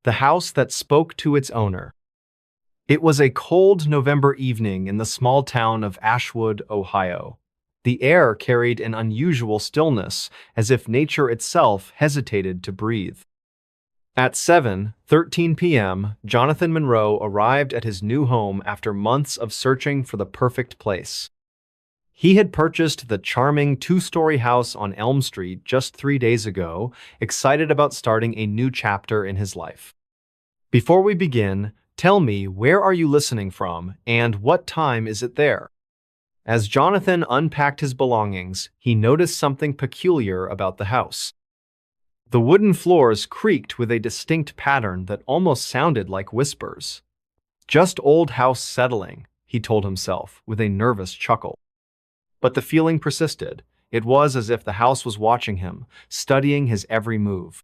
The house that spoke to its owner. It was a cold November evening in the small town of Ashwood, Ohio. The air carried an unusual stillness, as if nature itself hesitated to breathe. At 7:13 p.m., Jonathan Monroe arrived at his new home after months of searching for the perfect place. He had purchased the charming two-story house on Elm Street just 3 days ago, excited about starting a new chapter in his life. Before we begin, tell me, where are you listening from, and what time is it there? As Jonathan unpacked his belongings, he noticed something peculiar about the house. The wooden floors creaked with a distinct pattern that almost sounded like whispers. Just old house settling, he told himself, with a nervous chuckle. But the feeling persisted. It was as if the house was watching him, studying his every move.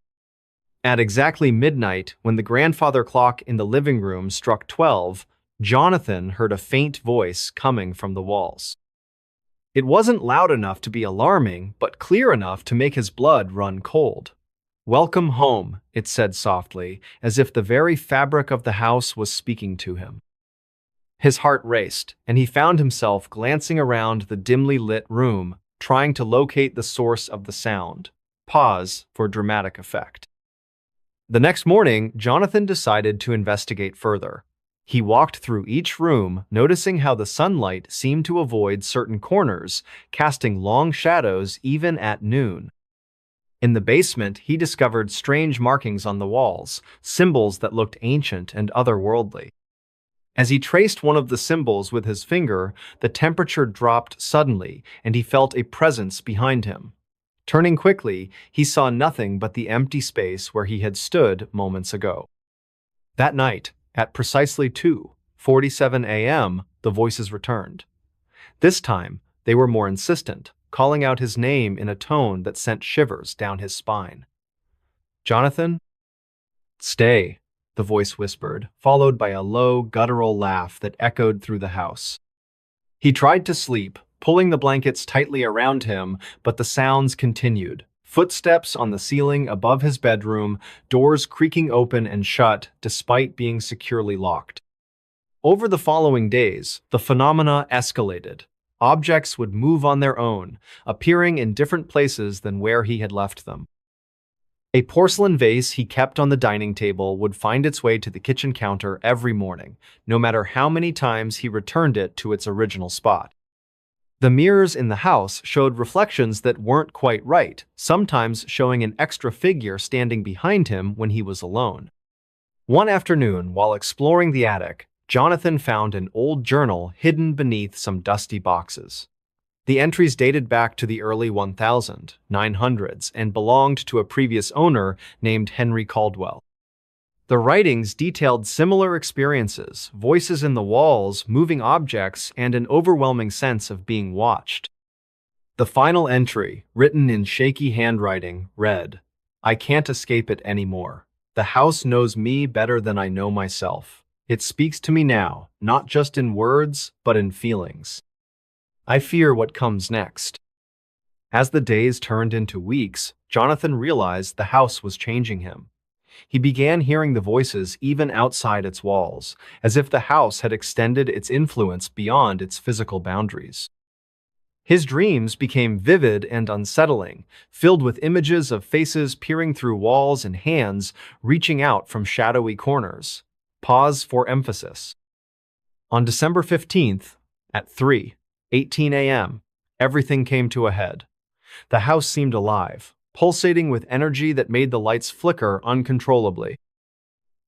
At exactly midnight, when the grandfather clock in the living room struck 12, Jonathan heard a faint voice coming from the walls. It wasn't loud enough to be alarming, but clear enough to make his blood run cold. "Welcome home," it said softly, as if the very fabric of the house was speaking to him. His heart raced, and he found himself glancing around the dimly lit room, trying to locate the source of the sound. Pause for dramatic effect. The next morning, Jonathan decided to investigate further. He walked through each room, noticing how the sunlight seemed to avoid certain corners, casting long shadows even at noon. In the basement, he discovered strange markings on the walls, symbols that looked ancient and otherworldly. As he traced one of the symbols with his finger, the temperature dropped suddenly, and he felt a presence behind him. Turning quickly, he saw nothing but the empty space where he had stood moments ago. That night, at precisely 2:47 a.m., the voices returned. This time, they were more insistent, calling out his name in a tone that sent shivers down his spine. "Jonathan?" "Stay," the voice whispered, followed by a low, guttural laugh that echoed through the house. He tried to sleep, pulling the blankets tightly around him, but the sounds continued. Footsteps on the ceiling above his bedroom, doors creaking open and shut despite being securely locked. Over the following days, the phenomena escalated. Objects would move on their own, appearing in different places than where he had left them. A porcelain vase he kept on the dining table would find its way to the kitchen counter every morning, no matter how many times he returned it to its original spot. The mirrors in the house showed reflections that weren't quite right, sometimes showing an extra figure standing behind him when he was alone. One afternoon, while exploring the attic, Jonathan found an old journal hidden beneath some dusty boxes. The entries dated back to the early 1900s and belonged to a previous owner named Henry Caldwell. The writings detailed similar experiences, voices in the walls, moving objects, and an overwhelming sense of being watched. The final entry, written in shaky handwriting, read, "I can't escape it anymore. The house knows me better than I know myself. It speaks to me now, not just in words, but in feelings. I fear what comes next." As the days turned into weeks, Jonathan realized the house was changing him. He began hearing the voices even outside its walls, as if the house had extended its influence beyond its physical boundaries. His dreams became vivid and unsettling, filled with images of faces peering through walls and hands reaching out from shadowy corners. Pause for emphasis. On December 15th, at 3:18 a.m., everything came to a head. The house seemed alive, pulsating with energy that made the lights flicker uncontrollably.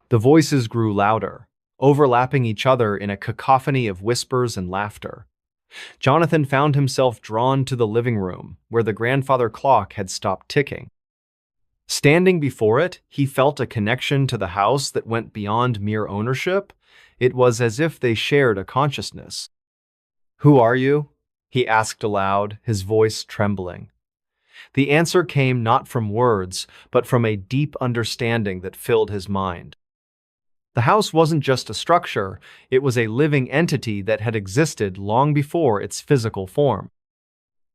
The voices grew louder, overlapping each other in a cacophony of whispers and laughter. Jonathan found himself drawn to the living room, where the grandfather clock had stopped ticking. Standing before it, he felt a connection to the house that went beyond mere ownership. It was as if they shared a consciousness. "Who are you?" he asked aloud, his voice trembling. The answer came not from words, but from a deep understanding that filled his mind. The house wasn't just a structure, it was a living entity that had existed long before its physical form.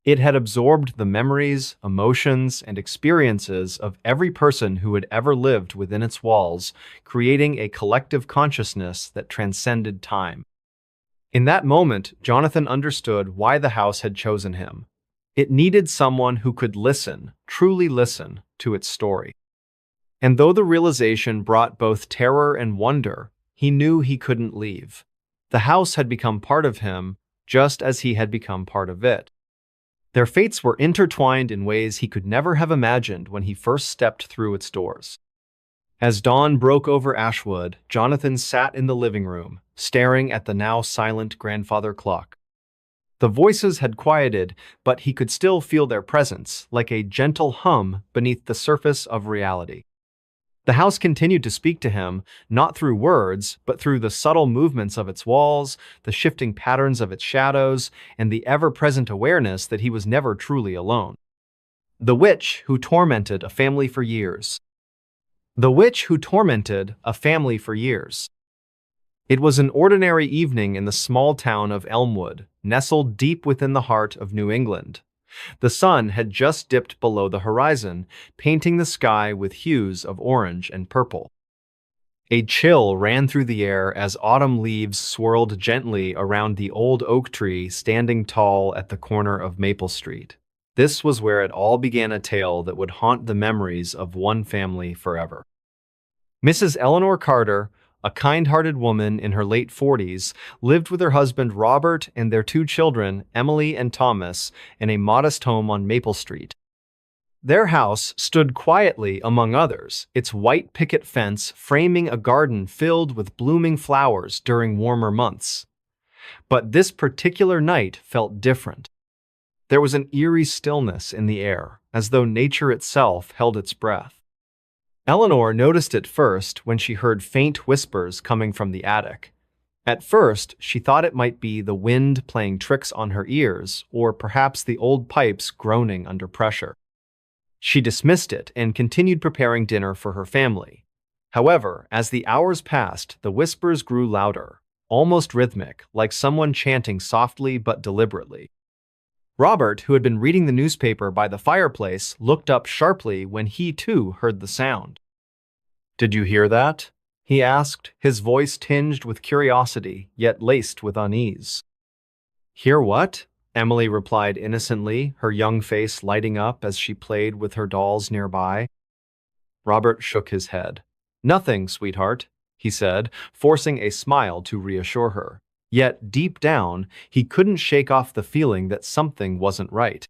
It had absorbed the memories, emotions, and experiences of every person who had ever lived within its walls, creating a collective consciousness that transcended time. In that moment, Jonathan understood why the house had chosen him. It needed someone who could listen, truly listen, to its story. And though the realization brought both terror and wonder, he knew he couldn't leave. The house had become part of him, just as he had become part of it. Their fates were intertwined in ways he could never have imagined when he first stepped through its doors. As dawn broke over Ashwood, Jonathan sat in the living room, staring at the now silent grandfather clock. The voices had quieted, but he could still feel their presence, like a gentle hum beneath the surface of reality. The house continued to speak to him, not through words, but through the subtle movements of its walls, the shifting patterns of its shadows, and the ever-present awareness that he was never truly alone. The witch who tormented a family for years. The witch who tormented a family for years. It was an ordinary evening in the small town of Elmwood, nestled deep within the heart of New England. The sun had just dipped below the horizon, painting the sky with hues of orange and purple. A chill ran through the air as autumn leaves swirled gently around the old oak tree standing tall at the corner of Maple Street. This was where it all began, a tale that would haunt the memories of one family forever. Mrs. Eleanor Carter, a kind-hearted woman in her late 40s, lived with her husband Robert and their two children, Emily and Thomas, in a modest home on Maple Street. Their house stood quietly among others, its white picket fence framing a garden filled with blooming flowers during warmer months. But this particular night felt different. There was an eerie stillness in the air, as though nature itself held its breath. Eleanor noticed it first when she heard faint whispers coming from the attic. At first, she thought it might be the wind playing tricks on her ears, or perhaps the old pipes groaning under pressure. She dismissed it and continued preparing dinner for her family. However, as the hours passed, the whispers grew louder, almost rhythmic, like someone chanting softly but deliberately. Robert, who had been reading the newspaper by the fireplace, looked up sharply when he too heard the sound. "Did you hear that?" he asked, his voice tinged with curiosity, yet laced with unease. "Hear what?" Emily replied innocently, her young face lighting up as she played with her dolls nearby. Robert shook his head. "Nothing, sweetheart," he said, forcing a smile to reassure her. Yet, deep down, he couldn't shake off the feeling that something wasn't right.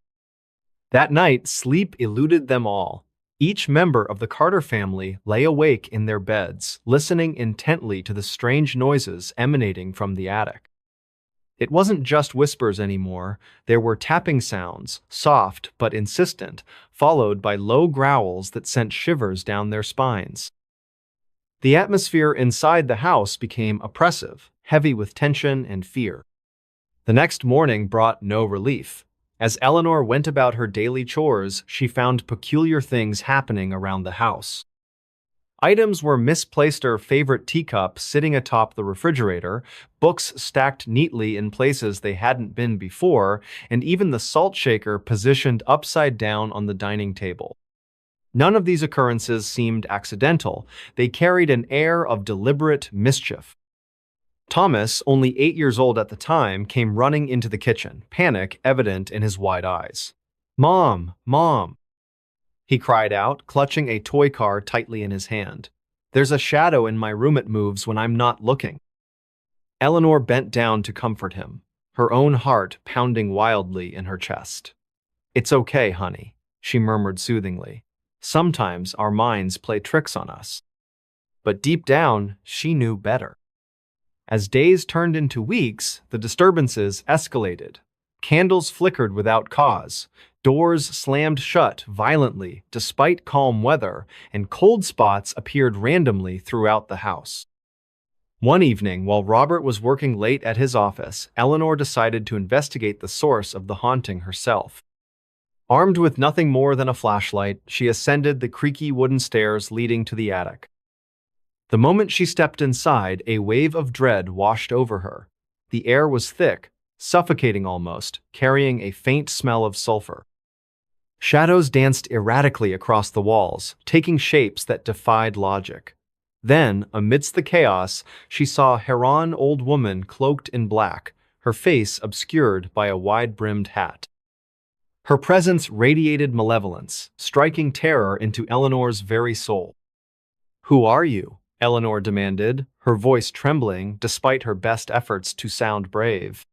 That night, sleep eluded them all. Each member of the Carter family lay awake in their beds, listening intently to the strange noises emanating from the attic. It wasn't just whispers anymore. There were tapping sounds, soft but insistent, followed by low growls that sent shivers down their spines. The atmosphere inside the house became oppressive, heavy with tension and fear. The next morning brought no relief. As Eleanor went about her daily chores, she found peculiar things happening around the house. Items were misplaced, her favorite teacup sitting atop the refrigerator, books stacked neatly in places they hadn't been before, and even the salt shaker positioned upside down on the dining table. None of these occurrences seemed accidental. They carried an air of deliberate mischief. Thomas, only 8 years old at the time, came running into the kitchen, panic evident in his wide eyes. "Mom! Mom!" he cried out, clutching a toy car tightly in his hand. "There's a shadow in my room. It moves when I'm not looking." Eleanor bent down to comfort him, her own heart pounding wildly in her chest. "It's okay, honey," she murmured soothingly. "Sometimes our minds play tricks on us." But deep down, she knew better. As days turned into weeks, the disturbances escalated. Candles flickered without cause, doors slammed shut violently despite calm weather, and cold spots appeared randomly throughout the house. One evening, while Robert was working late at his office, Eleanor decided to investigate the source of the haunting herself. Armed with nothing more than a flashlight, she ascended the creaky wooden stairs leading to the attic. The moment she stepped inside, a wave of dread washed over her. The air was thick, suffocating almost, carrying a faint smell of sulfur. Shadows danced erratically across the walls, taking shapes that defied logic. Then, amidst the chaos, she saw a Heron old woman cloaked in black, her face obscured by a wide-brimmed hat. Her presence radiated malevolence, striking terror into Eleanor's very soul. "Who are you?" Eleanor demanded, her voice trembling despite her best efforts to sound brave.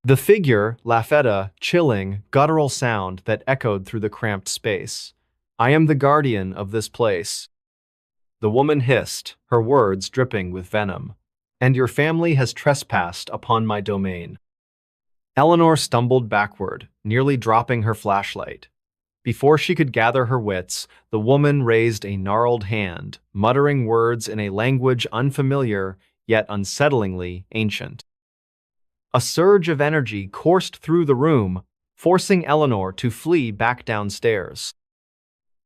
The figure, laughed a chilling, guttural sound that echoed through the cramped space. "I am the guardian of this place." The woman hissed, her words dripping with venom. "And your family has trespassed upon my domain." Eleanor stumbled backward, nearly dropping her flashlight. Before she could gather her wits, the woman raised a gnarled hand, muttering words in a language unfamiliar yet unsettlingly ancient. A surge of energy coursed through the room, forcing Eleanor to flee back downstairs.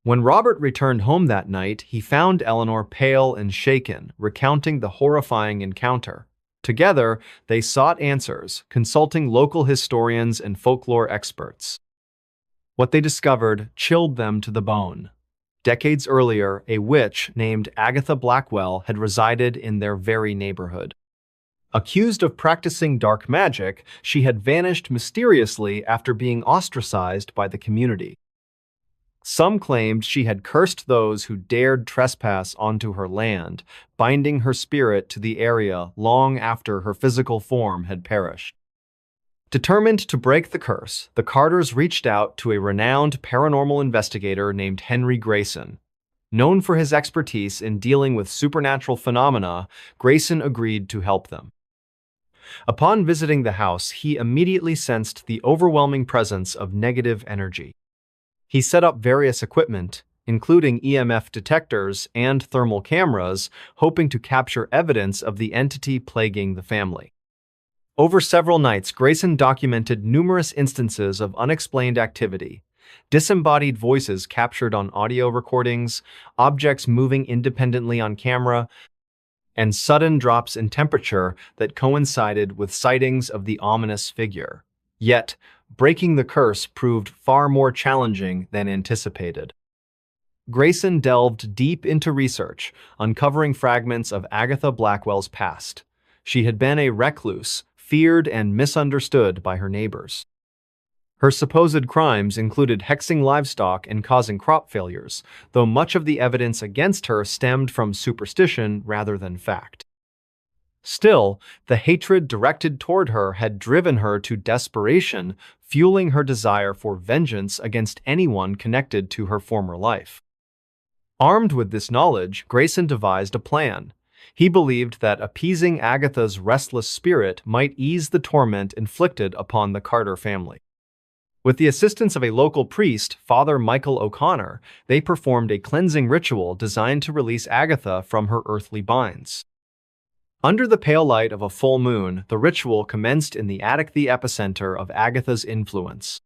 When Robert returned home that night, he found Eleanor pale and shaken, recounting the horrifying encounter. Together, they sought answers, consulting local historians and folklore experts. What they discovered chilled them to the bone. Decades earlier, a witch named Agatha Blackwell had resided in their very neighborhood. Accused of practicing dark magic, she had vanished mysteriously after being ostracized by the community. Some claimed she had cursed those who dared trespass onto her land, binding her spirit to the area long after her physical form had perished. Determined to break the curse, the Carters reached out to a renowned paranormal investigator named Henry Grayson. Known for his expertise in dealing with supernatural phenomena, Grayson agreed to help them. Upon visiting the house, he immediately sensed the overwhelming presence of negative energy. He set up various equipment, including EMF detectors and thermal cameras, hoping to capture evidence of the entity plaguing the family. Over several nights, Grayson documented numerous instances of unexplained activity, disembodied voices captured on audio recordings, objects moving independently on camera, and sudden drops in temperature that coincided with sightings of the ominous figure. Yet, breaking the curse proved far more challenging than anticipated. Grayson delved deep into research, uncovering fragments of Agatha Blackwell's past. She had been a recluse, feared and misunderstood by her neighbors. Her supposed crimes included hexing livestock and causing crop failures, though much of the evidence against her stemmed from superstition rather than fact. Still, the hatred directed toward her had driven her to desperation, fueling her desire for vengeance against anyone connected to her former life. Armed with this knowledge, Grayson devised a plan. He believed that appeasing Agatha's restless spirit might ease the torment inflicted upon the Carter family. With the assistance of a local priest, Father Michael O'Connor, they performed a cleansing ritual designed to release Agatha from her earthly binds. Under the pale light of a full moon, the ritual commenced in the attic, the epicenter of Agatha's influence.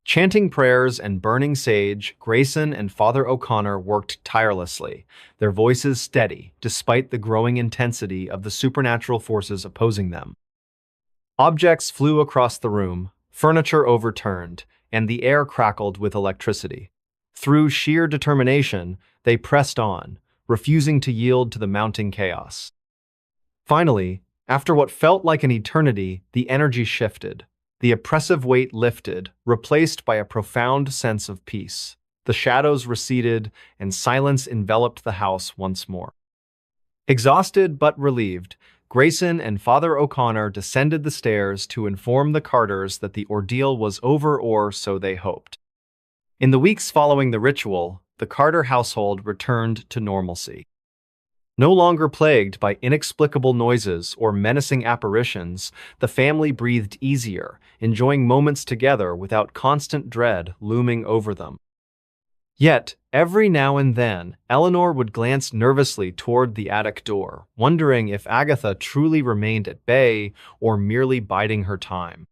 Chanting prayers and burning sage, Grayson and Father O'Connor worked tirelessly, their voices steady despite the growing intensity of the supernatural forces opposing them. Objects flew across the room, furniture overturned, and the air crackled with electricity. Through sheer determination, they pressed on, refusing to yield to the mounting chaos. Finally, after what felt like an eternity, the energy shifted. The oppressive weight lifted, replaced by a profound sense of peace. The shadows receded, and silence enveloped the house once more. Exhausted but relieved, Grayson and Father O'Connor descended the stairs to inform the Carters that the ordeal was over, or so they hoped. In the weeks following the ritual, the Carter household returned to normalcy. No longer plagued by inexplicable noises or menacing apparitions, the family breathed easier, enjoying moments together without constant dread looming over them. Yet, every now and then, Eleanor would glance nervously toward the attic door, wondering if Agatha truly remained at bay or merely biding her time.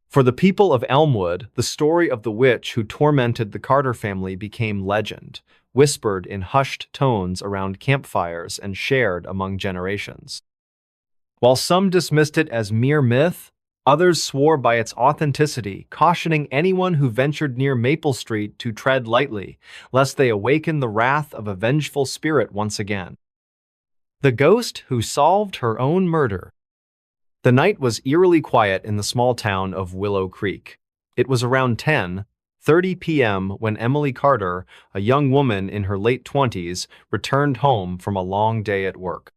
For the people of Elmwood, the story of the witch who tormented the Carter family became legend, whispered in hushed tones around campfires and shared among generations. While some dismissed it as mere myth, Others swore by its authenticity, cautioning anyone who ventured near Maple Street to tread lightly, lest they awaken the wrath of a vengeful spirit once again. The ghost who solved her own murder. The night was eerily quiet in the small town of Willow Creek. It was around 10:30 p.m. when Emily Carter, a young woman in her late 20s, returned home from a long day at work.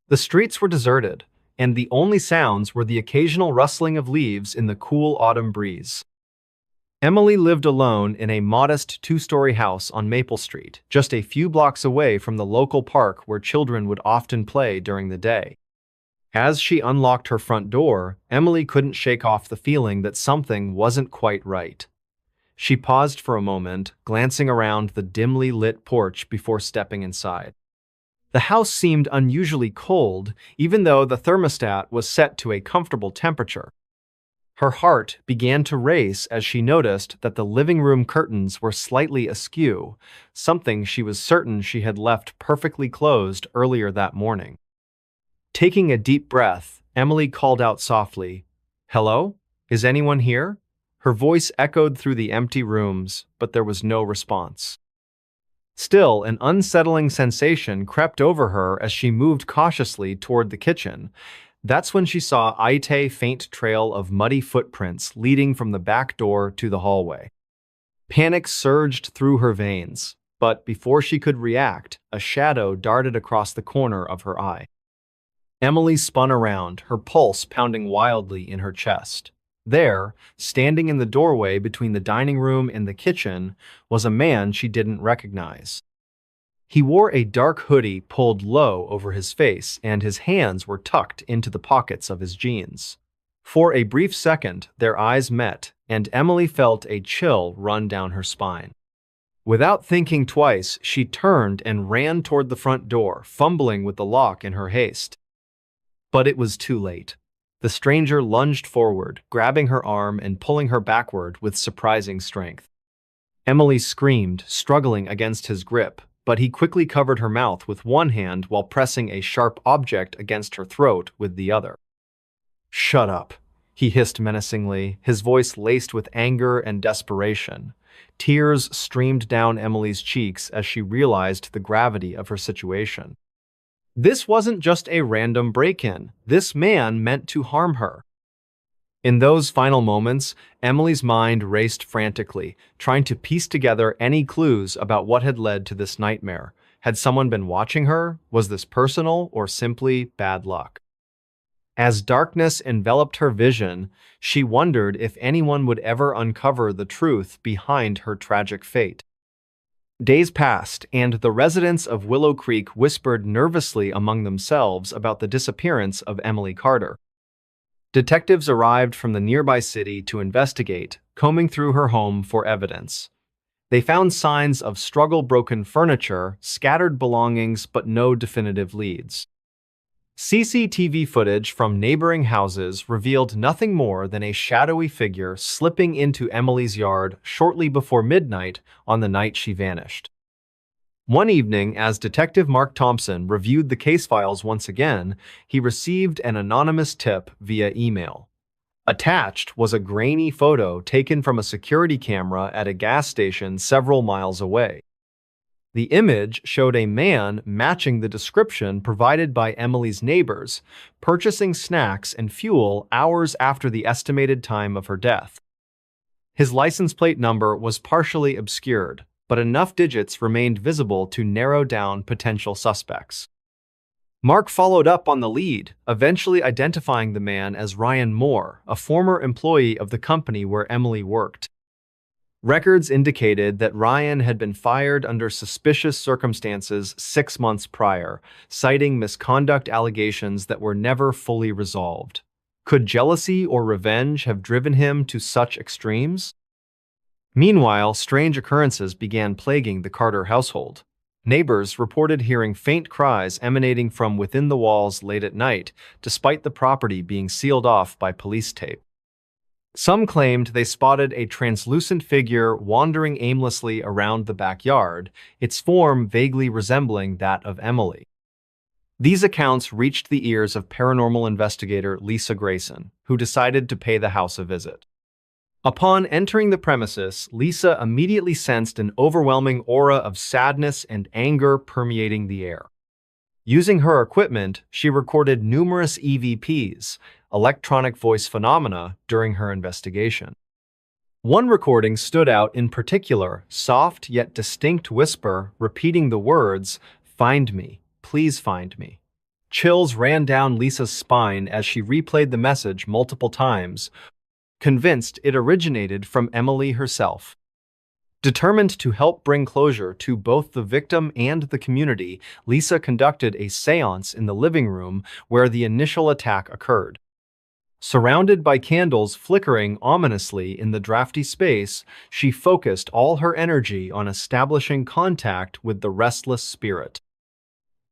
The streets were deserted, and the only sounds were the occasional rustling of leaves in the cool autumn breeze. Emily lived alone in a modest two-story house on Maple Street, just a few blocks away from the local park where children would often play during the day. As she unlocked her front door, Emily couldn't shake off the feeling that something wasn't quite right. She paused for a moment, glancing around the dimly lit porch before stepping inside. The house seemed unusually cold, even though the thermostat was set to a comfortable temperature. Her heart began to race as she noticed that the living room curtains were slightly askew, something she was certain she had left perfectly closed earlier that morning. Taking a deep breath, Emily called out softly, "Hello? Is anyone here?" Her voice echoed through the empty rooms, but there was no response. Still, an unsettling sensation crept over her as she moved cautiously toward the kitchen. That's when she saw a faint trail of muddy footprints leading from the back door to the hallway. Panic surged through her veins, but before she could react, a shadow darted across the corner of her eye. Emily spun around, her pulse pounding wildly in her chest. There, standing in the doorway between the dining room and the kitchen, was a man she didn't recognize. He wore a dark hoodie pulled low over his face, and his hands were tucked into the pockets of his jeans. For a brief second, their eyes met, and Emily felt a chill run down her spine. Without thinking twice, she turned and ran toward the front door, fumbling with the lock in her haste. But it was too late. The stranger lunged forward, grabbing her arm and pulling her backward with surprising strength. Emily screamed, struggling against his grip, but he quickly covered her mouth with one hand while pressing a sharp object against her throat with the other. "Shut up," he hissed menacingly, his voice laced with anger and desperation. Tears streamed down Emily's cheeks as she realized the gravity of her situation. This wasn't just a random break-in. This man meant to harm her. In those final moments, Emily's mind raced frantically, trying to piece together any clues about what had led to this nightmare. Had someone been watching her? Was this personal or simply bad luck? As darkness enveloped her vision, she wondered if anyone would ever uncover the truth behind her tragic fate. Days passed, and the residents of Willow Creek whispered nervously among themselves about the disappearance of Emily Carter. Detectives arrived from the nearby city to investigate, combing through her home for evidence. They found signs of struggle-broken furniture, scattered belongings, but no definitive leads. CCTV footage from neighboring houses revealed nothing more than a shadowy figure slipping into Emily's yard shortly before midnight on the night she vanished. One evening, as Detective Mark Thompson reviewed the case files once again, he received an anonymous tip via email. Attached was a grainy photo taken from a security camera at a gas station several miles away. The image showed a man matching the description provided by Emily's neighbors, purchasing snacks and fuel hours after the estimated time of her death. His license plate number was partially obscured, but enough digits remained visible to narrow down potential suspects. Mark followed up on the lead, eventually identifying the man as Ryan Moore, a former employee of the company where Emily worked. Records indicated that Ryan had been fired under suspicious circumstances 6 months prior, citing misconduct allegations that were never fully resolved. Could jealousy or revenge have driven him to such extremes? Meanwhile, strange occurrences began plaguing the Carter household. Neighbors reported hearing faint cries emanating from within the walls late at night, despite the property being sealed off by police tape. Some claimed they spotted a translucent figure wandering aimlessly around the backyard, its form vaguely resembling that of Emily. These accounts reached the ears of paranormal investigator Lisa Grayson, who decided to pay the house a visit. Upon entering the premises, Lisa immediately sensed an overwhelming aura of sadness and anger permeating the air. Using her equipment, she recorded numerous EVPs, electronic voice phenomena, during her investigation. One recording stood out in particular, soft yet distinct whisper repeating the words, "Find me, please find me." Chills ran down Lisa's spine as she replayed the message multiple times, convinced it originated from Emily herself. Determined to help bring closure to both the victim and the community, Lisa conducted a séance in the living room where the initial attack occurred. Surrounded by candles flickering ominously in the drafty space, she focused all her energy on establishing contact with the restless spirit.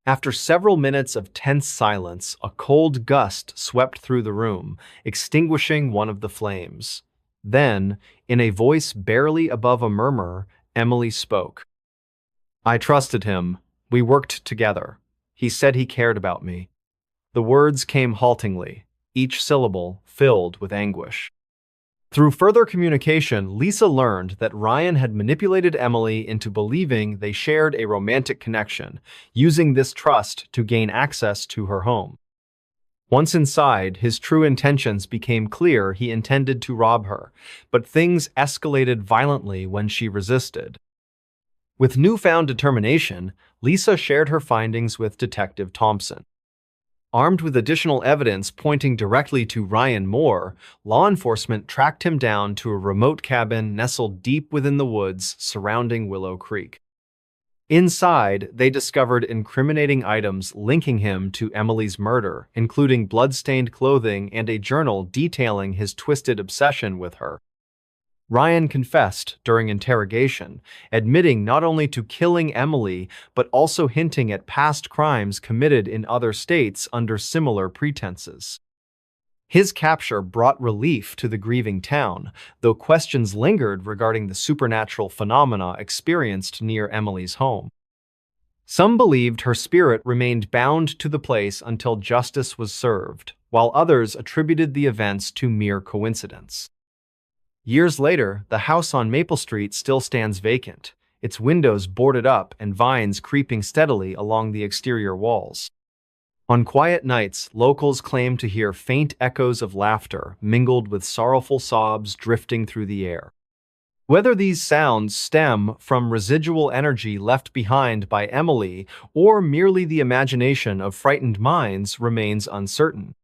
After several minutes of tense silence, a cold gust swept through the room, extinguishing one of the flames. Then, in a voice barely above a murmur, Emily spoke. "I trusted him. We worked together. He said he cared about me." The words came haltingly, each syllable filled with anguish. Through further communication, Lisa learned that Ryan had manipulated Emily into believing they shared a romantic connection, using this trust to gain access to her home. Once inside, his true intentions became clear. He intended to rob her, but things escalated violently when she resisted. With newfound determination, Lisa shared her findings with Detective Thompson. Armed with additional evidence pointing directly to Ryan Moore, law enforcement tracked him down to a remote cabin nestled deep within the woods surrounding Willow Creek. Inside, they discovered incriminating items linking him to Emily's murder, including blood-stained clothing and a journal detailing his twisted obsession with her. Ryan confessed during interrogation, admitting not only to killing Emily, but also hinting at past crimes committed in other states under similar pretenses. His capture brought relief to the grieving town, though questions lingered regarding the supernatural phenomena experienced near Emily's home. Some believed her spirit remained bound to the place until justice was served, while others attributed the events to mere coincidence. Years later, the house on Maple Street still stands vacant, its windows boarded up and vines creeping steadily along the exterior walls. On quiet nights, locals claim to hear faint echoes of laughter mingled with sorrowful sobs drifting through the air. Whether these sounds stem from residual energy left behind by Emily or merely the imagination of frightened minds remains uncertain.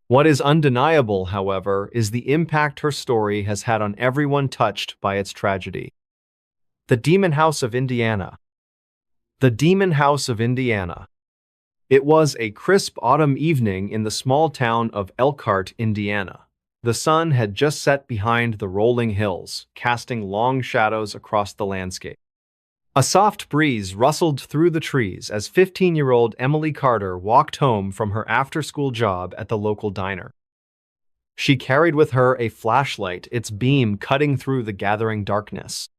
What is undeniable, however, is the impact her story has had on everyone touched by its tragedy. The Demon House of Indiana. The Demon House of Indiana. It was a crisp autumn evening in the small town of Elkhart, Indiana. The sun had just set behind the rolling hills, casting long shadows across the landscape. A soft breeze rustled through the trees as 15-year-old Emily Carter walked home from her after-school job at the local diner. She carried with her a flashlight, its beam cutting through the gathering darkness.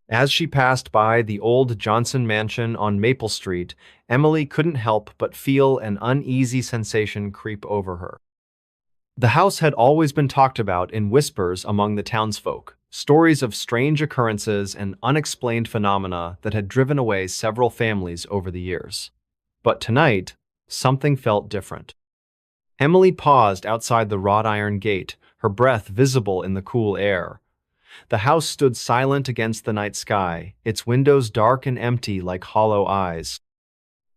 As she passed by the old Johnson mansion on Maple Street, Emily couldn't help but feel an uneasy sensation creep over her. The house had always been talked about in whispers among the townsfolk, stories of strange occurrences and unexplained phenomena that had driven away several families over the years. But tonight, something felt different. Emily paused outside the wrought iron gate, her breath visible in the cool air. The house stood silent against the night sky, its windows dark and empty like hollow eyes.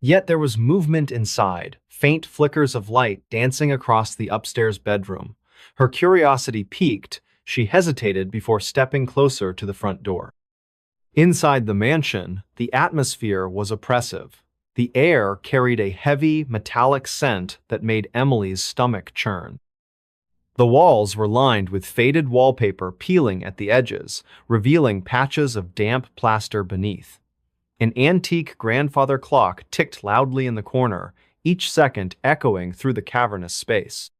Yet there was movement inside, faint flickers of light dancing across the upstairs bedroom. Her curiosity piqued. She hesitated before stepping closer to the front door. Inside the mansion, the atmosphere was oppressive. The air carried a heavy, metallic scent that made Emily's stomach churn. The walls were lined with faded wallpaper peeling at the edges, revealing patches of damp plaster beneath. An antique grandfather clock ticked loudly in the corner, each second echoing through the cavernous space.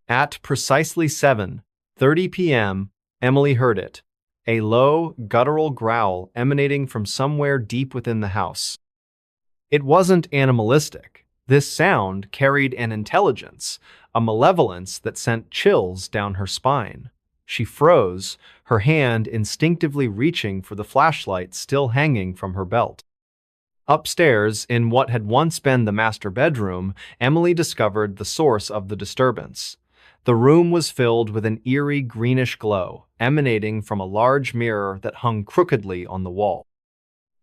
At precisely 7:30 p.m., Emily heard it, a low, guttural growl emanating from somewhere deep within the house. It wasn't animalistic. This sound carried an intelligence, a malevolence that sent chills down her spine. She froze, her hand instinctively reaching for the flashlight still hanging from her belt. Upstairs, in what had once been the master bedroom, Emily discovered the source of the disturbance. The room was filled with an eerie greenish glow, emanating from a large mirror that hung crookedly on the wall.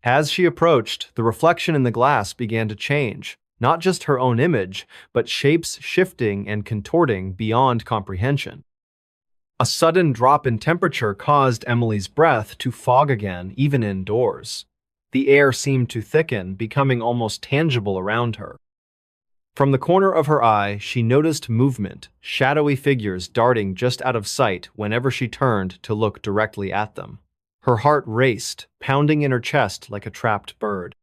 As she approached, the reflection in the glass began to change, not just her own image, but shapes shifting and contorting beyond comprehension. A sudden drop in temperature caused Emily's breath to fog again, even indoors. The air seemed to thicken, becoming almost tangible around her. From the corner of her eye, she noticed movement, shadowy figures darting just out of sight whenever she turned to look directly at them. Her heart raced, pounding in her chest like a trapped bird.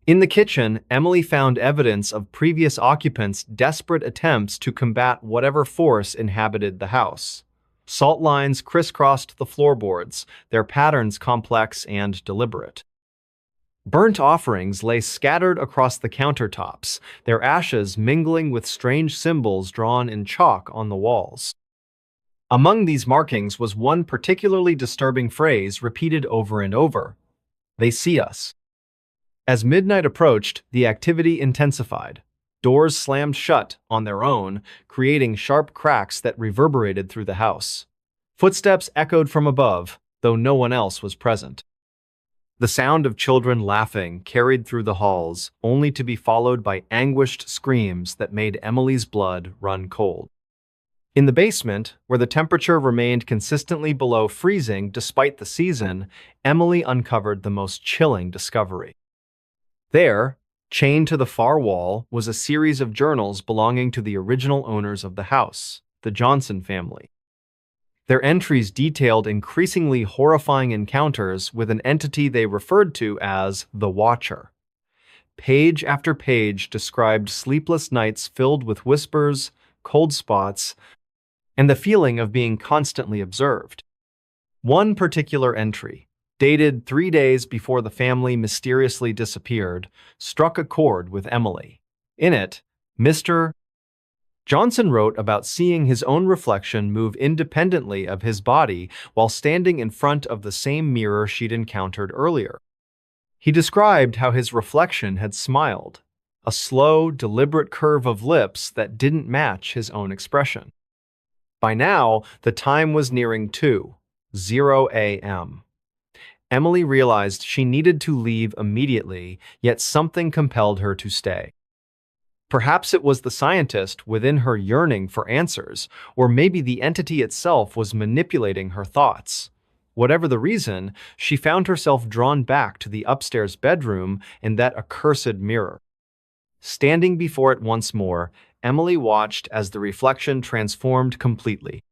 In the kitchen, Emily found evidence of previous occupants' desperate attempts to combat whatever force inhabited the house. Salt lines crisscrossed the floorboards, their patterns complex and deliberate. Burnt offerings lay scattered across the countertops, their ashes mingling with strange symbols drawn in chalk on the walls. Among these markings was one particularly disturbing phrase repeated over and over: "They see us." As midnight approached, the activity intensified. Doors slammed shut on their own, creating sharp cracks that reverberated through the house. Footsteps echoed from above, though no one else was present. The sound of children laughing carried through the halls, only to be followed by anguished screams that made Emily's blood run cold. In the basement, where the temperature remained consistently below freezing despite the season, Emily uncovered the most chilling discovery. There, chained to the far wall, was a series of journals belonging to the original owners of the house, the Johnson family. Their entries detailed increasingly horrifying encounters with an entity they referred to as the Watcher. Page after page described sleepless nights filled with whispers, cold spots, and the feeling of being constantly observed. One particular entry, dated 3 days before the family mysteriously disappeared, struck a chord with Emily. In it, Mr. Johnson wrote about seeing his own reflection move independently of his body while standing in front of the same mirror she'd encountered earlier. He described how his reflection had smiled, a slow, deliberate curve of lips that didn't match his own expression. By now, the time was nearing 2:00 a.m. Emily realized she needed to leave immediately, yet something compelled her to stay. Perhaps it was the scientist within her yearning for answers, or maybe the entity itself was manipulating her thoughts. Whatever the reason, she found herself drawn back to the upstairs bedroom and that accursed mirror. Standing before it once more, Emily watched as the reflection transformed completely.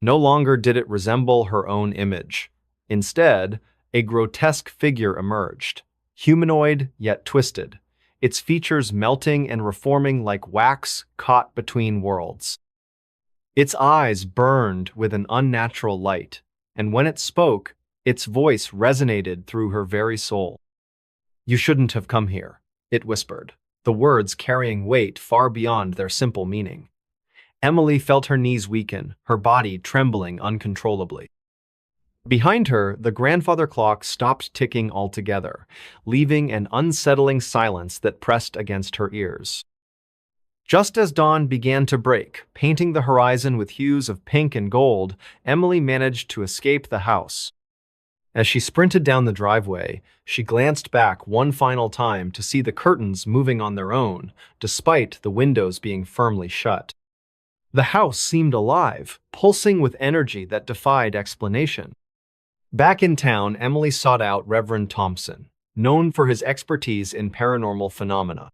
No longer did it resemble her own image. Instead, a grotesque figure emerged, humanoid yet twisted, its features melting and reforming like wax caught between worlds. Its eyes burned with an unnatural light, and when it spoke, its voice resonated through her very soul. "You shouldn't have come here," it whispered, the words carrying weight far beyond their simple meaning. Emily felt her knees weaken, her body trembling uncontrollably. Behind her, the grandfather clock stopped ticking altogether, leaving an unsettling silence that pressed against her ears. Just as dawn began to break, painting the horizon with hues of pink and gold, Emily managed to escape the house. As she sprinted down the driveway, she glanced back one final time to see the curtains moving on their own, despite the windows being firmly shut. The house seemed alive, pulsing with energy that defied explanation. Back in town, Emily sought out Reverend Thompson, known for his expertise in paranormal phenomena.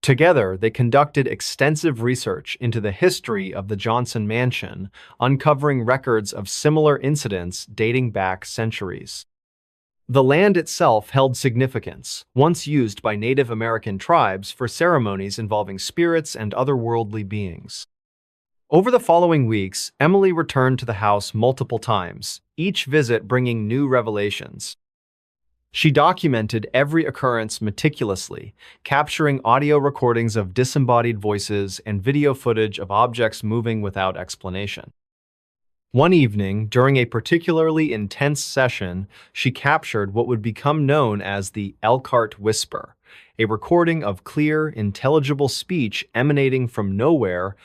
Together, they conducted extensive research into the history of the Johnson mansion, uncovering records of similar incidents dating back centuries. The land itself held significance, once used by Native American tribes for ceremonies involving spirits and otherworldly beings. Over the following weeks, Emily returned to the house multiple times, each visit bringing new revelations. She documented every occurrence meticulously, capturing audio recordings of disembodied voices and video footage of objects moving without explanation. One evening, during a particularly intense session, she captured what would become known as the Elkhart Whisper, a recording of clear, intelligible speech emanating from nowhere,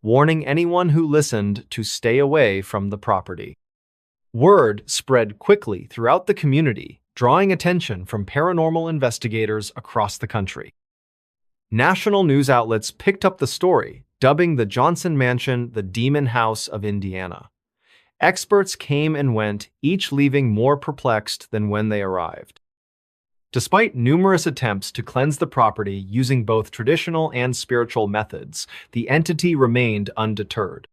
warning anyone who listened to stay away from the property. Word spread quickly throughout the community, drawing attention from paranormal investigators across the country. National news outlets picked up the story, dubbing the Johnson Mansion the Demon House of Indiana. Experts came and went, each leaving more perplexed than when they arrived. Despite numerous attempts to cleanse the property using both traditional and spiritual methods, the entity remained undeterred.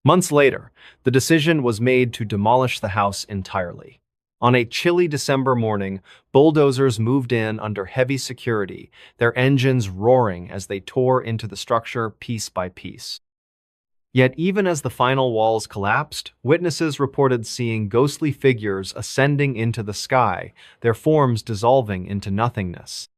Months later, the decision was made to demolish the house entirely. On a chilly December morning, bulldozers moved in under heavy security, their engines roaring as they tore into the structure piece by piece. Yet even as the final walls collapsed, witnesses reported seeing ghostly figures ascending into the sky, their forms dissolving into nothingness.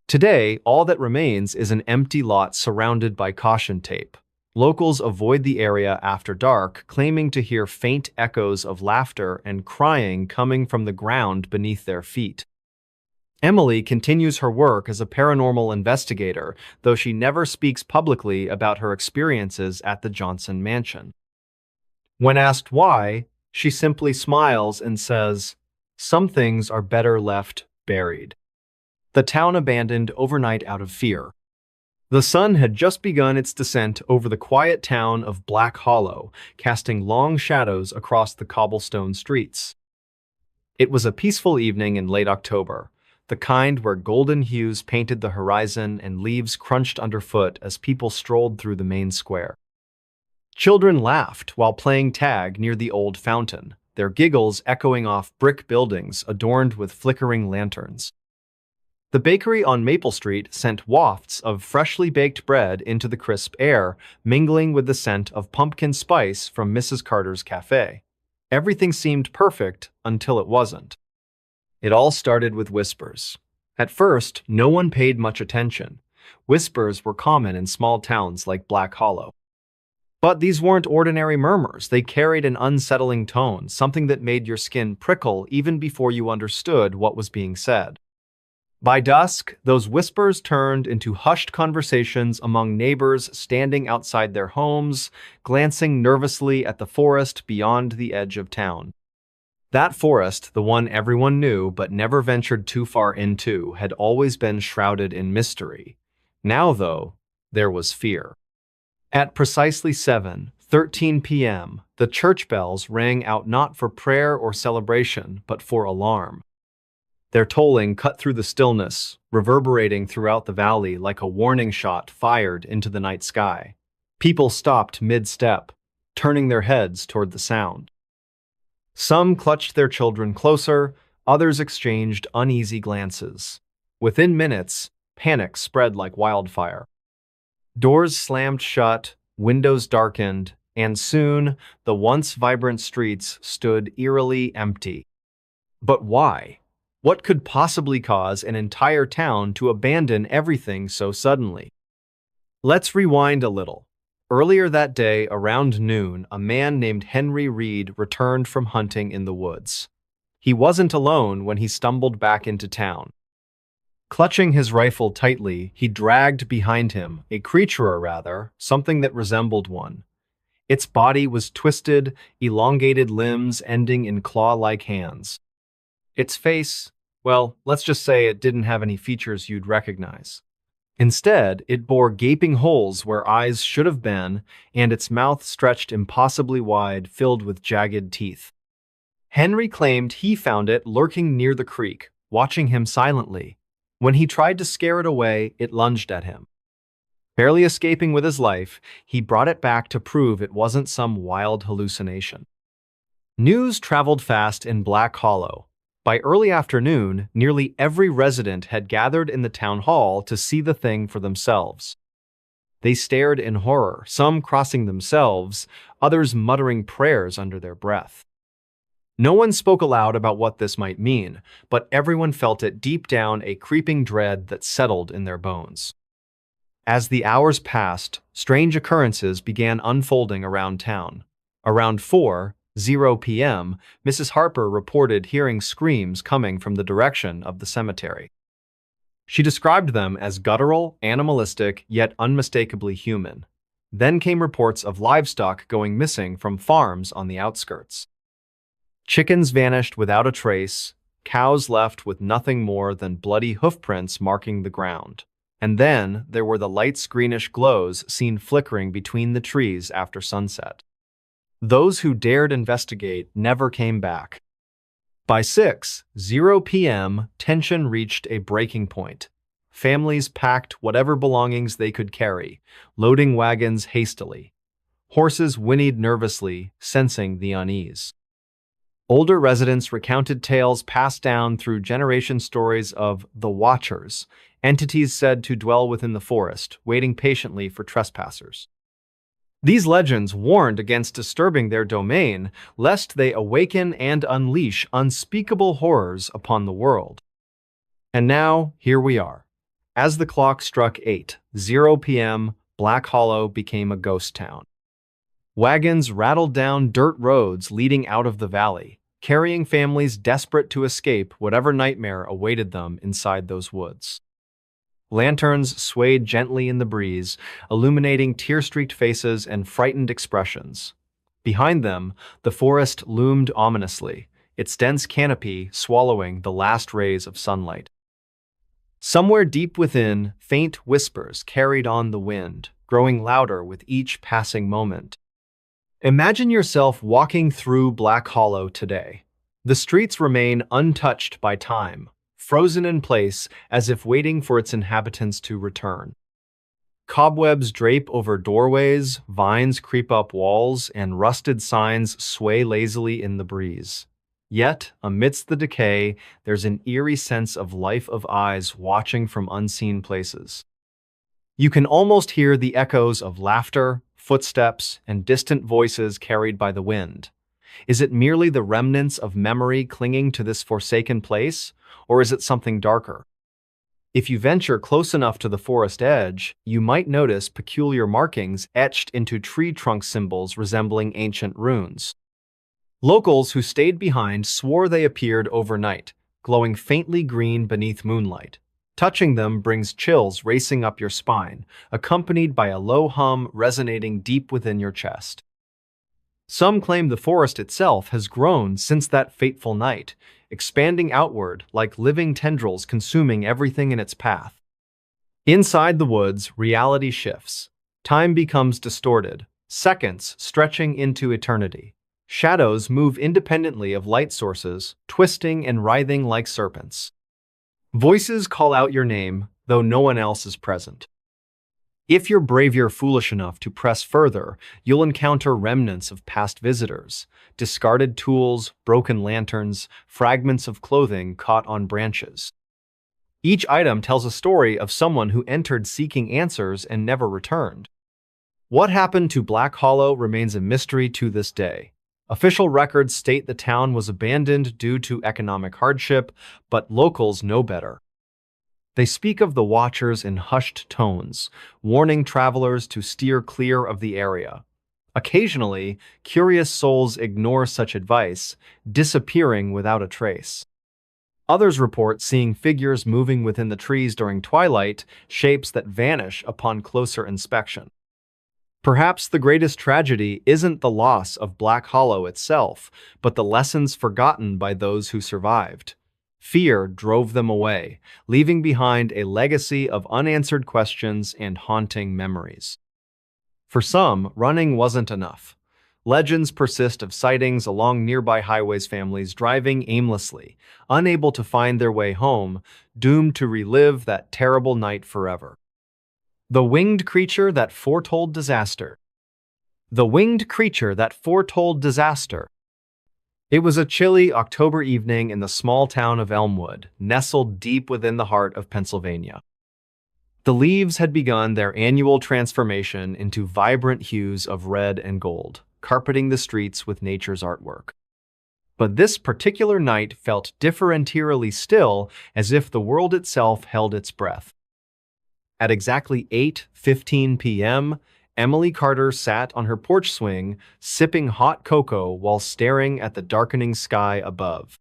Today, all that remains is an empty lot surrounded by caution tape. Locals avoid the area after dark, claiming to hear faint echoes of laughter and crying coming from the ground beneath their feet. Emily continues her work as a paranormal investigator, though she never speaks publicly about her experiences at the Johnson Mansion. When asked why, she simply smiles and says, "Some things are better left buried." The town abandoned overnight out of fear. The sun had just begun its descent over the quiet town of Black Hollow, casting long shadows across the cobblestone streets. It was a peaceful evening in late October, the kind where golden hues painted the horizon and leaves crunched underfoot as people strolled through the main square. Children laughed while playing tag near the old fountain, their giggles echoing off brick buildings adorned with flickering lanterns. The bakery on Maple Street sent wafts of freshly baked bread into the crisp air, mingling with the scent of pumpkin spice from Mrs. Carter's cafe. Everything seemed perfect until it wasn't. It all started with whispers. At first, no one paid much attention. Whispers were common in small towns like Black Hollow. But these weren't ordinary murmurs. They carried an unsettling tone, something that made your skin prickle even before you understood what was being said. By dusk, those whispers turned into hushed conversations among neighbors standing outside their homes, glancing nervously at the forest beyond the edge of town. That forest, the one everyone knew but never ventured too far into, had always been shrouded in mystery. Now, though, there was fear. At precisely 7:13 p.m., the church bells rang out not for prayer or celebration, but for alarm. Their tolling cut through the stillness, reverberating throughout the valley like a warning shot fired into the night sky. People stopped mid-step, turning their heads toward the sound. Some clutched their children closer, others exchanged uneasy glances. Within minutes, panic spread like wildfire. Doors slammed shut, windows darkened, and soon the once vibrant streets stood eerily empty. But why? What could possibly cause an entire town to abandon everything so suddenly? Let's rewind a little. Earlier that day, around noon, a man named Henry Reed returned from hunting in the woods. He wasn't alone when he stumbled back into town. Clutching his rifle tightly, he dragged behind him a creature, or rather, something that resembled one. Its body was twisted, elongated limbs ending in claw-like hands. Its face, well, let's just say it didn't have any features you'd recognize. Instead, it bore gaping holes where eyes should have been, and its mouth stretched impossibly wide, filled with jagged teeth. Henry claimed he found it lurking near the creek, watching him silently. When he tried to scare it away, it lunged at him. Barely escaping with his life, he brought it back to prove it wasn't some wild hallucination. News traveled fast in Black Hollow. By early afternoon, nearly every resident had gathered in the town hall to see the thing for themselves. They stared in horror, some crossing themselves, others muttering prayers under their breath. No one spoke aloud about what this might mean, but everyone felt it deep down, a creeping dread that settled in their bones. As the hours passed, strange occurrences began unfolding around town. Around 4:00 p.m., Mrs. Harper reported hearing screams coming from the direction of the cemetery. She described them as guttural, animalistic, yet unmistakably human. Then came reports of livestock going missing from farms on the outskirts. Chickens vanished without a trace, cows left with nothing more than bloody hoofprints marking the ground. And then there were the light greenish glows seen flickering between the trees after sunset. Those who dared investigate never came back. By 6:00 p.m., tension reached a breaking point. Families packed whatever belongings they could carry, loading wagons hastily. Horses whinnied nervously, sensing the unease. Older residents recounted tales passed down through generation stories of the Watchers, entities said to dwell within the forest, waiting patiently for trespassers. These legends warned against disturbing their domain, lest they awaken and unleash unspeakable horrors upon the world. And now, here we are. As the clock struck 8:00 p.m., Black Hollow became a ghost town. Wagons rattled down dirt roads leading out of the valley, carrying families desperate to escape whatever nightmare awaited them inside those woods. Lanterns swayed gently in the breeze, illuminating tear-streaked faces and frightened expressions. Behind them, the forest loomed ominously, its dense canopy swallowing the last rays of sunlight. Somewhere deep within, faint whispers carried on the wind, growing louder with each passing moment. Imagine yourself walking through Black Hollow today. The streets remain untouched by time, frozen in place as if waiting for its inhabitants to return. Cobwebs drape over doorways, vines creep up walls, and rusted signs sway lazily in the breeze. Yet, amidst the decay, there's an eerie sense of life, of eyes watching from unseen places. You can almost hear the echoes of laughter, footsteps, and distant voices carried by the wind. Is it merely the remnants of memory clinging to this forsaken place, or is it something darker? If you venture close enough to the forest edge, you might notice peculiar markings etched into tree trunk symbols resembling ancient runes. Locals who stayed behind swore they appeared overnight, glowing faintly green beneath moonlight. Touching them brings chills racing up your spine, accompanied by a low hum resonating deep within your chest. Some claim the forest itself has grown since that fateful night, expanding outward like living tendrils consuming everything in its path. Inside the woods, reality shifts. Time becomes distorted, seconds stretching into eternity. Shadows move independently of light sources, twisting and writhing like serpents. Voices call out your name, though no one else is present. If you're brave, you're foolish enough to press further, you'll encounter remnants of past visitors, discarded tools, broken lanterns, fragments of clothing caught on branches. Each item tells a story of someone who entered seeking answers and never returned. What happened to Black Hollow remains a mystery to this day. Official records state the town was abandoned due to economic hardship, but locals know better. They speak of the Watchers in hushed tones, warning travelers to steer clear of the area. Occasionally, curious souls ignore such advice, disappearing without a trace. Others report seeing figures moving within the trees during twilight, shapes that vanish upon closer inspection. Perhaps the greatest tragedy isn't the loss of Black Hollow itself, but the lessons forgotten by those who survived. Fear drove them away, leaving behind a legacy of unanswered questions and haunting memories. For some, running wasn't enough. Legends persist of sightings along nearby highways, families driving aimlessly, unable to find their way home, doomed to relive that terrible night forever. The winged creature that foretold disaster. The winged creature that foretold disaster. It was a chilly October evening in the small town of Elmwood, nestled deep within the heart of Pennsylvania. The leaves had begun their annual transformation into vibrant hues of red and gold, carpeting the streets with nature's artwork. But this particular night felt differentially still, as if the world itself held its breath. At exactly 8:15 p.m., Emily Carter sat on her porch swing, sipping hot cocoa while staring at the darkening sky above.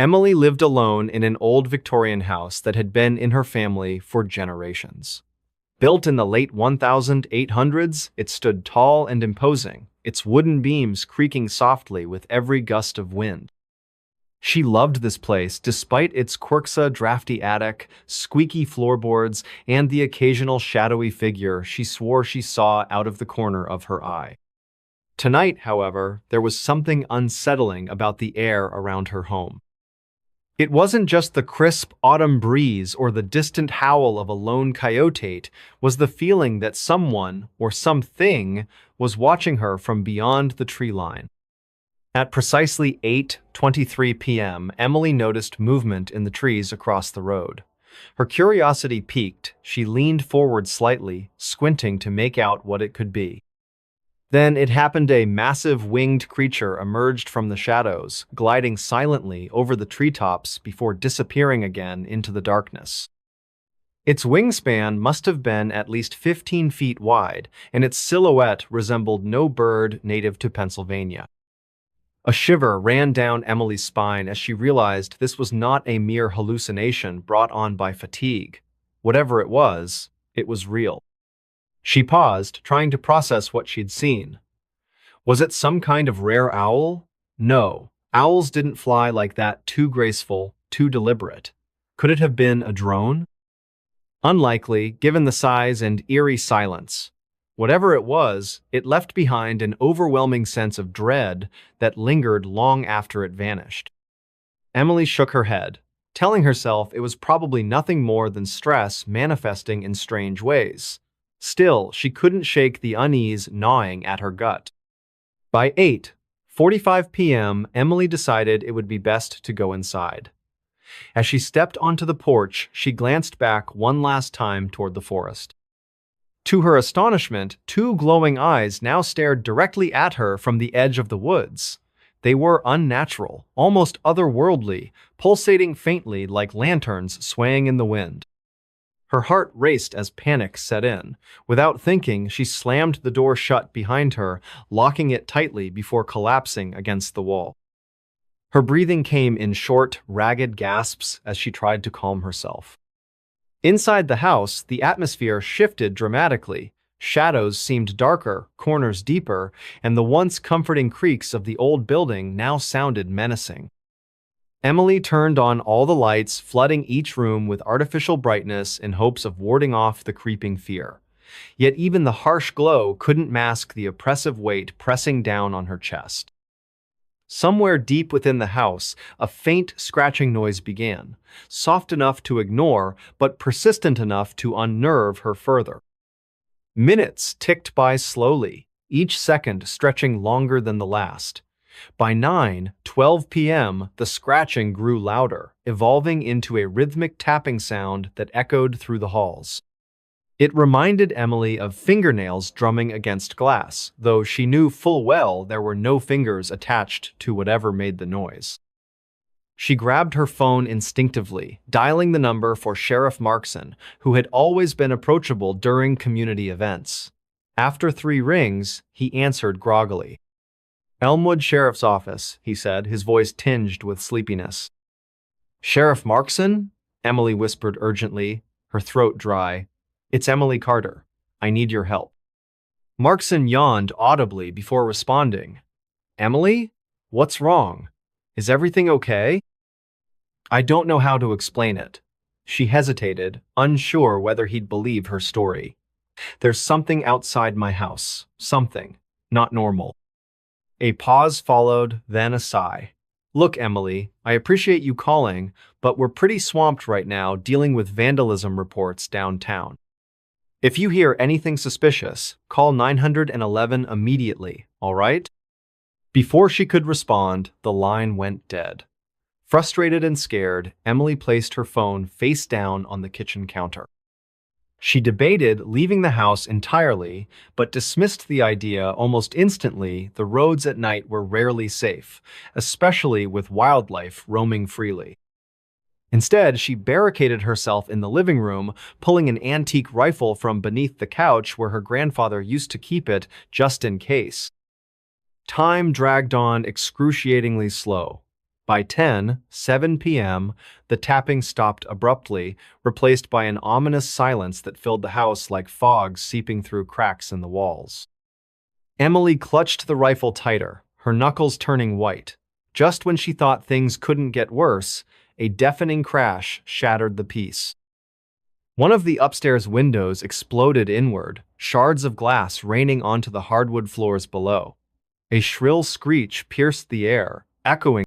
Emily lived alone in an old Victorian house that had been in her family for generations. Built in the late 1800s, it stood tall and imposing, its wooden beams creaking softly with every gust of wind. She loved this place despite its drafty attic, squeaky floorboards, and the occasional shadowy figure she swore she saw out of the corner of her eye. Tonight, however, there was something unsettling about the air around her home. It wasn't just the crisp autumn breeze or the distant howl of a lone coyote, it was the feeling that someone or something was watching her from beyond the tree line. At precisely 8:23 p.m., Emily noticed movement in the trees across the road. Her curiosity piqued. She leaned forward slightly, squinting to make out what it could be. Then it happened. A massive winged creature emerged from the shadows, gliding silently over the treetops before disappearing again into the darkness. Its wingspan must have been at least 15 feet wide, and its silhouette resembled no bird native to Pennsylvania. A shiver ran down Emily's spine as she realized this was not a mere hallucination brought on by fatigue. Whatever it was real. She paused, trying to process what she'd seen. Was it some kind of rare owl? No, owls didn't fly like that, too graceful, too deliberate. Could it have been a drone? Unlikely, given the size and eerie silence. Whatever it was, it left behind an overwhelming sense of dread that lingered long after it vanished. Emily shook her head, telling herself it was probably nothing more than stress manifesting in strange ways. Still, she couldn't shake the unease gnawing at her gut. By 8:45 p.m., Emily decided it would be best to go inside. As she stepped onto the porch, she glanced back one last time toward the forest. To her astonishment, two glowing eyes now stared directly at her from the edge of the woods. They were unnatural, almost otherworldly, pulsating faintly like lanterns swaying in the wind. Her heart raced as panic set in. Without thinking, she slammed the door shut behind her, locking it tightly before collapsing against the wall. Her breathing came in short, ragged gasps as she tried to calm herself. Inside the house, the atmosphere shifted dramatically. Shadows seemed darker, corners deeper, and the once comforting creaks of the old building now sounded menacing. Emily turned on all the lights, flooding each room with artificial brightness in hopes of warding off the creeping fear. Yet even the harsh glow couldn't mask the oppressive weight pressing down on her chest. Somewhere deep within the house, a faint scratching noise began, soft enough to ignore, but persistent enough to unnerve her further. Minutes ticked by slowly, each second stretching longer than the last. By 9:12 p.m., the scratching grew louder, evolving into a rhythmic tapping sound that echoed through the halls. It reminded Emily of fingernails drumming against glass, though she knew full well there were no fingers attached to whatever made the noise. She grabbed her phone instinctively, dialing the number for Sheriff Markson, who had always been approachable during community events. After 3 rings, he answered groggily. "Elmwood Sheriff's Office," he said, his voice tinged with sleepiness. "Sheriff Markson?" Emily whispered urgently, her throat dry. "It's Emily Carter. I need your help." Markson yawned audibly before responding. "Emily? What's wrong? Is everything okay?" "I don't know how to explain it." She hesitated, unsure whether he'd believe her story. "There's something outside my house. Something. Not normal." A pause followed, then a sigh. "Look, Emily, I appreciate you calling, but we're pretty swamped right now dealing with vandalism reports downtown. If you hear anything suspicious, call 911 immediately, all right?" Before she could respond, the line went dead. Frustrated and scared, Emily placed her phone face down on the kitchen counter. She debated leaving the house entirely, but dismissed the idea almost instantly. The roads at night were rarely safe, especially with wildlife roaming freely. Instead, she barricaded herself in the living room, pulling an antique rifle from beneath the couch where her grandfather used to keep it just in case. Time dragged on excruciatingly slow. By 7 p.m., the tapping stopped abruptly, replaced by an ominous silence that filled the house like fog seeping through cracks in the walls. Emily clutched the rifle tighter, her knuckles turning white. Just when she thought things couldn't get worse, a deafening crash shattered the peace. One of the upstairs windows exploded inward, shards of glass raining onto the hardwood floors below. A shrill screech pierced the air, echoing